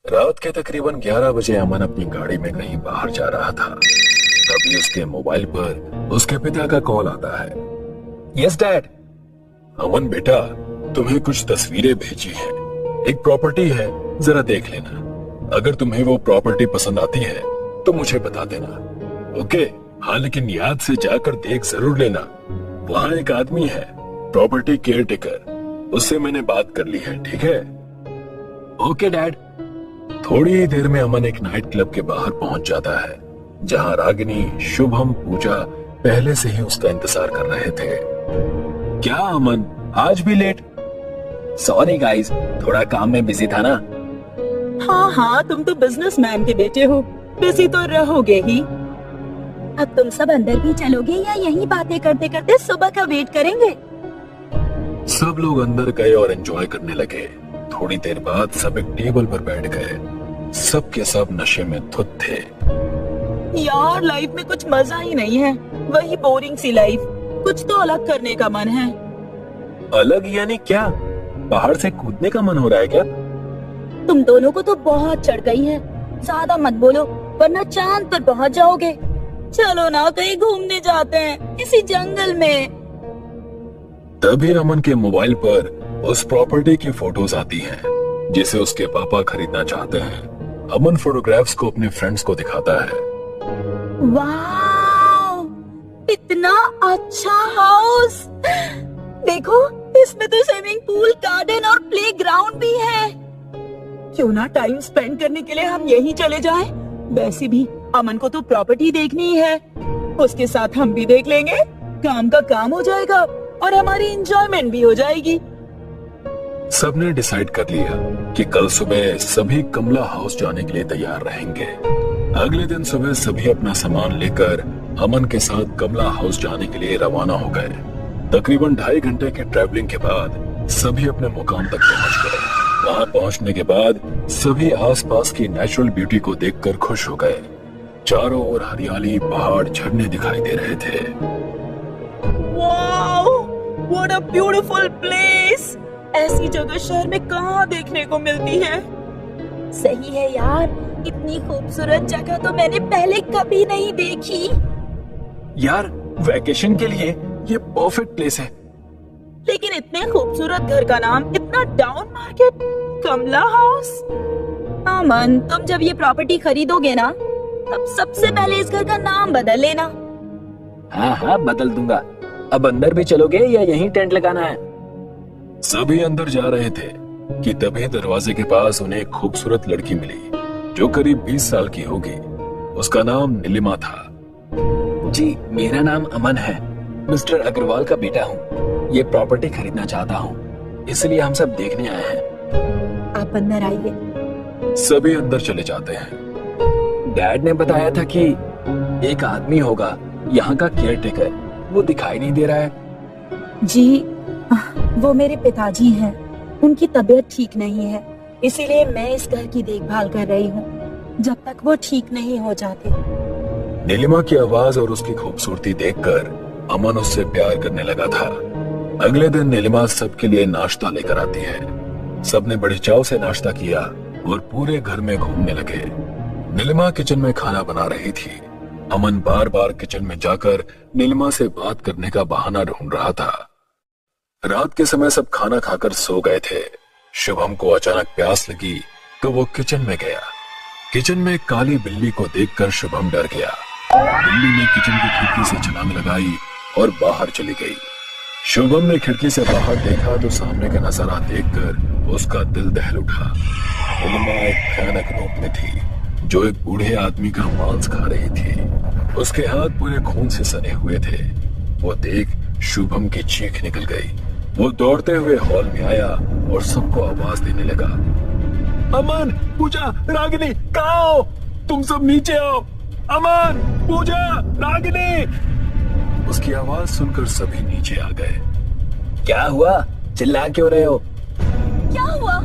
रात के तकरीबन 11 बजे अमन अपनी गाड़ी में कहीं बाहर जा रहा था। तभी उसके मोबाइल पर उसके पिता का कॉल आता है। Yes dad. अमन बेटा, तुम्हें कुछ तस्वीरें भेजी हैं। एक प्रॉपर्टी है, जरा देख लेना। अगर तुम्हें वो प्रॉपर्टी पसंद आती है तो मुझे बता देना। ओके? हाँ, लेकिन याद से जाकर देख जरूर लेना। वहाँ एक आदमी है, प्रॉपर्टी केयर टेकर, उससे मैंने बात कर ली है। ठीक है? Okay dad. थोड़ी ही देर में अमन एक नाइट क्लब के बाहर पहुंच जाता है, जहां रागिनी, शुभम, पूजा पहले से ही उसका इंतजार कर रहे थे। क्या अमन, आज भी लेट? सॉरी गाइस, थोड़ा काम में बिजी था ना। हाँ हाँ, तुम तो बिजनेसमैन के बेटे हो, बिजी तो रहोगे ही। अब तुम सब अंदर भी चलोगे या यहीं बातें करते करते सुबह का वेट करेंगे? सब लोग अंदर गए और एंजॉय करने लगे। थोड़ी देर बाद सब एक टेबल पर बैठ गए। सब के सब नशे में धुत थे। यार, लाइफ में कुछ मजा ही नहीं है, वही बोरिंग सी लाइफ। कुछ तो अलग करने का मन है। अलग यानी क्या? पहाड़ से कूदने का मन हो रहा है क्या? तुम दोनों को तो बहुत चढ़ गई है। ज्यादा मत बोलो वरना चांद पर पहुंच जाओगे। चलो ना, कहीं घूमने जाते हैं, किसी जंगल में। तभी अमन के मोबाइल पर उस प्रॉपर्टी की फोटोज आती हैं, जिसे उसके पापा खरीदना चाहते हैं। अमन फोटोग्राफ्स को अपने फ्रेंड्स को दिखाता है। वाह, इतना अच्छा हाउस! देखो, इसमें तो स्विमिंग पूल, गार्डन और प्लेग्राउंड भी है। क्यों ना टाइम स्पेंड करने के लिए हम यहीं चले जाएं? वैसे भी अमन को तो प्रॉपर्टी देखनी ही है, उसके साथ हम भी देख लेंगे। काम का काम हो जाएगा और हमारी एंजॉयमेंट भी हो जाएगी। सबने डिसाइड कर लिया कि कल सुबह सभी कमला हाउस जाने के लिए तैयार रहेंगे। अगले दिन सुबह सभी अपना सामान लेकर अमन के साथ कमला हाउस जाने के लिए रवाना हो गए। तकरीबन 2.5 घंटे के ट्रैवलिंग के बाद सभी अपने मुकाम तक पहुंच गए। वहां पहुंचने के बाद सभी आसपास की नेचुरल ब्यूटी को देखकर खुश हो गए। चारों ओर हरियाली, पहाड़, झरने दिखाई दे रहे थे। Wow, what a beautiful place! ऐसी जगह शहर में कहाँ देखने को मिलती है? सही है यार, इतनी खूबसूरत जगह तो मैंने पहले कभी नहीं देखी। यार, वैकेशन के लिए ये परफेक्ट प्लेस है। लेकिन इतने खूबसूरत घर का नाम इतना डाउन मार्केट, कमला हाउस। अमन, तुम जब ये प्रॉपर्टी खरीदोगे ना, तब सबसे पहले इस घर का नाम बदल लेना। हाँ हाँ, बदल दूंगा। अब अंदर भी चलोगे या यहीं टेंट लगाना है? सभी अंदर जा रहे थे कि तभी दरवाजे के पास उन्हें एक खूबसूरत लड़की मिली, जो करीब 20 साल की होगी। उसका नाम नीलिमा था। जी, मेरा नाम अमन है, मिस्टर अग्रवाल का बेटा हूँ। ये प्रॉपर्टी खरीदना चाहता हूँ, इसलिए हम सब देखने आए हैं। आप अंदर आइए। सभी अंदर चले जाते हैं। डैड ने बताया था कि एक आदमी होगा यहाँ का केयर टेकर, वो दिखाई नहीं दे रहा है। जी, वो मेरे पिताजी हैं। उनकी तबीयत ठीक नहीं है, इसीलिए मैं इस घर की देखभाल कर रही हूँ जब तक वो ठीक नहीं हो जाते। नीलिमा की आवाज और उसकी खूबसूरती देखकर अमन उससे प्यार करने लगा था। अगले दिन नीलिमा सबके लिए नाश्ता लेकर आती है। सबने बड़ी चाव से नाश्ता किया और पूरे घर में घूमने लगे। नीलिमा किचन में खाना बना रही थी। अमन बार बार किचन में जाकर नीलिमा से बात करने का बहाना ढूंढ रहा था। रात के समय सब खाना खाकर सो गए थे। शुभम को अचानक प्यास लगी तो वो किचन में गया। किचन में काली बिल्ली को देखकर शुभम डर गया। बिल्ली ने किचन की खिड़की से छलांग लगाई और बाहर चली गई। शुभम ने खिड़की से बाहर देखा तो सामने का नजारा देखकर उसका दिल दहल उठा। नीलिमा एक भयानक रूप में थी, जो एक बूढ़े आदमी का मांस खा रही थी। उसके हाथ पूरे खून से सने हुए थे। वो देख शुभम की चीख निकल गई। वो दौड़ते हुए हॉल में आया और सबको आवाज देने लगा। अमन, पूजा, रागिनी, कहाँ हो? तुम सब नीचे आओ। अमन, पूजा, रागिनी। उसकी आवाज सुनकर सभी नीचे आ गए। क्या हुआ? चिल्ला क्यों रहे हो? क्या हुआ?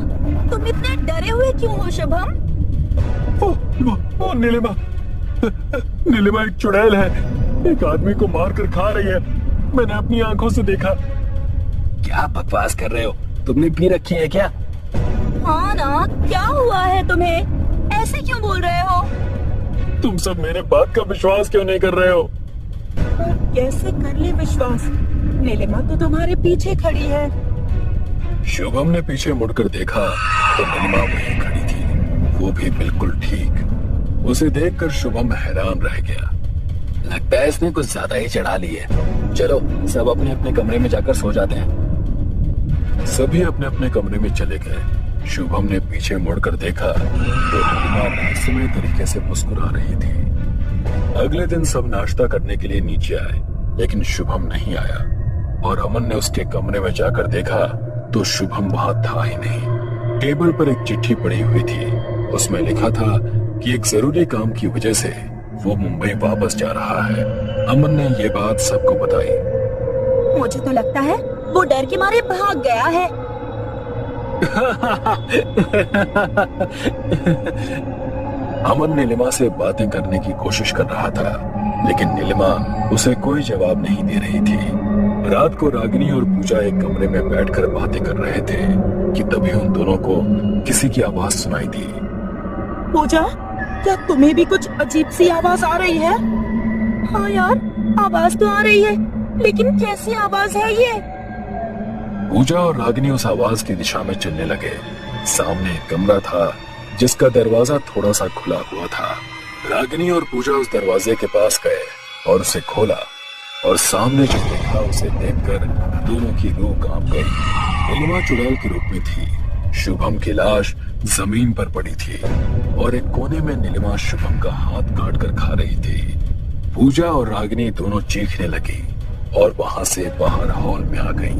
तुम इतने डरे हुए क्यों हो शुभम? ओ नीलिमा, नीलिमा एक चुड़ैल है, एक आदमी को मारकर खा रही है। मैंने अपनी आंखों से देखा। क्या बकवास कर रहे हो? तुमने पी रखी है क्या? हाँ ना, क्या हुआ है तुम्हें? ऐसे क्यों बोल रहे हो? तुम सब मेरे बात का विश्वास क्यों नहीं कर रहे हो? और कैसे कर ले विश्वास? नीलिमा तो तुम्हारे पीछे खड़ी है। शुभम ने पीछे मुड़कर देखा तो नीलिमा वहीं खड़ी थी, वो भी बिल्कुल ठीक। उसे देखकर शुभम हैरान रह गया। लगता है इसने कुछ ज्यादा ही चढ़ा ली है। चलो सब अपने अपने कमरे में जाकर सो जाते हैं। सभी अपने अपने कमरे में चले गए। शुभम ने पीछे मुड़कर देखा तो नीलिमा रहस्यमय तरीके से मुस्कुरा रही थी। अगले दिन सब नाश्ता करने के लिए नीचे आए, लेकिन शुभम नहीं आया और अमन ने उसके कमरे में जाकर देखा तो शुभम वहां था ही नहीं। टेबल पर एक चिट्ठी पड़ी हुई थी, उसमें लिखा था कि एक जरूरी काम की वजह से वो मुंबई वापस जा रहा है। अमन ने ये बात सबको बताई। मुझे तो लगता है वो डर के मारे भाग गया है। अमन नीलिमा से बातें करने की कोशिश कर रहा था, लेकिन नीलिमा उसे कोई जवाब नहीं दे रही थी। रात को रागिनी और पूजा एक कमरे में बैठकर बातें कर रहे थे कि तभी उन दोनों को किसी की आवाज सुनाई दी। पूजा, क्या तुम्हें भी कुछ अजीब सी आवाज आ रही है? हाँ यार, आवाज तो आ रही है, लेकिन कैसी आवाज है ये? पूजा और रागिनी उस आवाज की दिशा में चलने लगे। सामने एक कमरा था जिसका दरवाजा थोड़ा सा खुला हुआ था। रागिनी और पूजा उस दरवाजे के पास गए और उसे खोला, और सामने जो देखा उसे देखकर दोनों की रूह कांप गई। नीलिमा चुड़ैल के रूप में थी। शुभम की लाश जमीन पर पड़ी थी और एक कोने में नीलिमा शुभम का हाथ काट कर खा रही थी। पूजा और रागिनी दोनों चीखने लगी और वहां से बाहर हॉल में आ गई।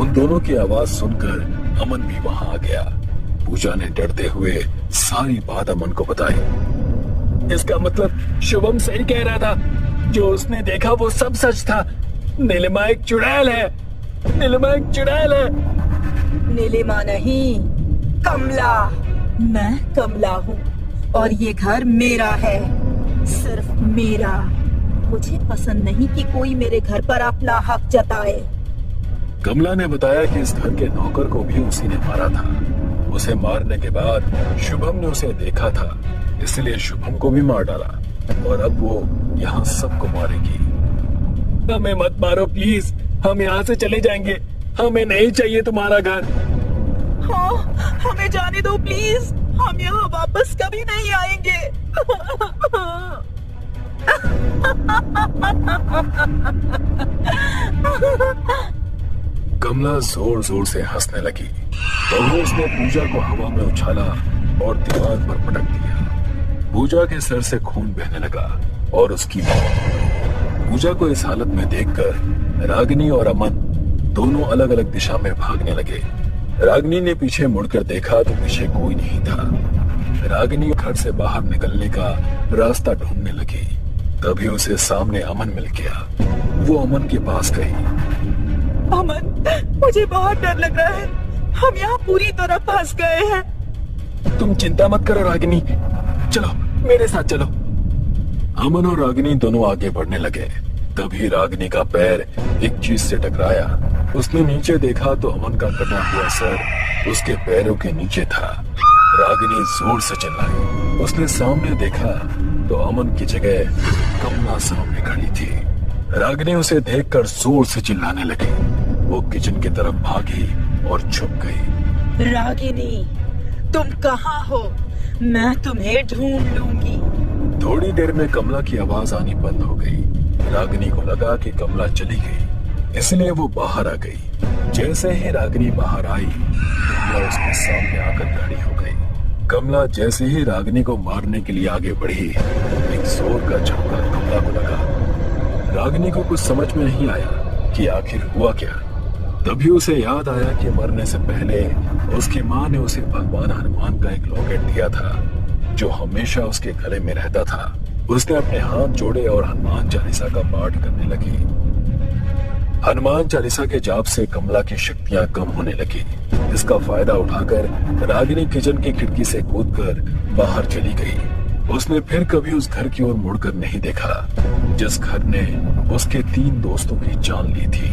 उन दोनों की आवाज सुनकर अमन भी वहां आ गया। पूजा ने डरते हुए सारी बात अमन को बताई। इसका मतलब शुभम सही कह रहा था, जो उसने देखा वो सब सच था। नीलिमा एक चुड़ैल है, नीलिमा एक चुड़ैल है। नीलिमा नहीं, कमला। मैं कमला हूँ और ये घर मेरा है, सिर्फ मेरा। मुझे पसंद नहीं कि कोई मेरे घर पर अपना हक जताए। कमला ने बताया कि इस घर के नौकर को भी उसी ने मारा था। उसे मारने के बाद शुभम ने उसे देखा था, इसलिए शुभम को भी मार डाला और अब वो यहाँ सबको मारेगी। हमें मत मारो प्लीज, हम यहाँ से चले जाएंगे। हमें नहीं चाहिए तुम्हारा घर। हाँ, हमें जाने दो प्लीज, हम यहाँ वापस कभी नहीं आएंगे। कमला जोर जोर से हंसने लगी, तो उसने पूजा को हवा में उछाला और दीवार पर पटक दिया। पूजा के सर से खून बहने लगा और उसकी मौत। पूजा को इस हालत में देखकर रागिनी और अमन दोनों अलग अलग दिशा में भागने लगे। रागिनी ने पीछे मुड़कर देखा तो पीछे कोई नहीं था। रागिनी घर से बाहर निकलने का रास्ता ढूंढने लगी, तभी उसे सामने अमन मिल गया। वो अमन के पास गई। अमन, मुझे बहुत डर लग रहा है, हम यहाँ पूरी तरह फंस गए हैं। तुम चिंता मत करो रागिनी, चलो मेरे साथ चलो। अमन और रागिनी दोनों आगे बढ़ने लगे। तभी रागिनी का पैर एक चीज से टकराया। उसने नीचे देखा तो अमन का कटा हुआ सर उसके पैरों के नीचे था। रागिनी जोर से चिल्लाई। उसने सामने देखा तो अमन की जगह कमला सामने खड़ी थी। रागिनी उसे देखकर जोर से चिल्लाने लगी। वो किचन की तरफ भागी और छुप गई। रागिनी, तुम कहाँ हो? मैं तुम्हें ढूंढ लूंगी। थोड़ी देर में कमला की आवाज आनी बंद हो गई। रागिनी को लगा कि कमला चली गई, इसलिए वो बाहर आ गई। जैसे ही रागिनी बाहर आई, कमला उसके सामने आकर खड़ी हो गई। कमला जैसे ही रागिनी को मारने के लिए आगे बढ़ी, एक जोर का झटका कमला को लगा। रागिनी को कुछ समझ में नहीं आया कि आखिर हुआ क्या। तभी उसे याद आया कि मरने से पहले उसकी माँ ने उसे भगवान हनुमान का एक लॉकेट दिया था, जो हमेशा उसके गले में रहता था। उसने अपने हाथ जोड़े और हनुमान चालीसा का पाठ करने लगी। हनुमान चालीसा के जाप से कमला की शक्तियां कम होने लगी। इसका फायदा उठाकर रागिनी किचन की खिड़की से कूदकर बाहर चली गई। उसने फिर कभी उस घर की ओर मुड़कर नहीं देखा, जिस घर ने उसके 3 दोस्तों की जान ली थी।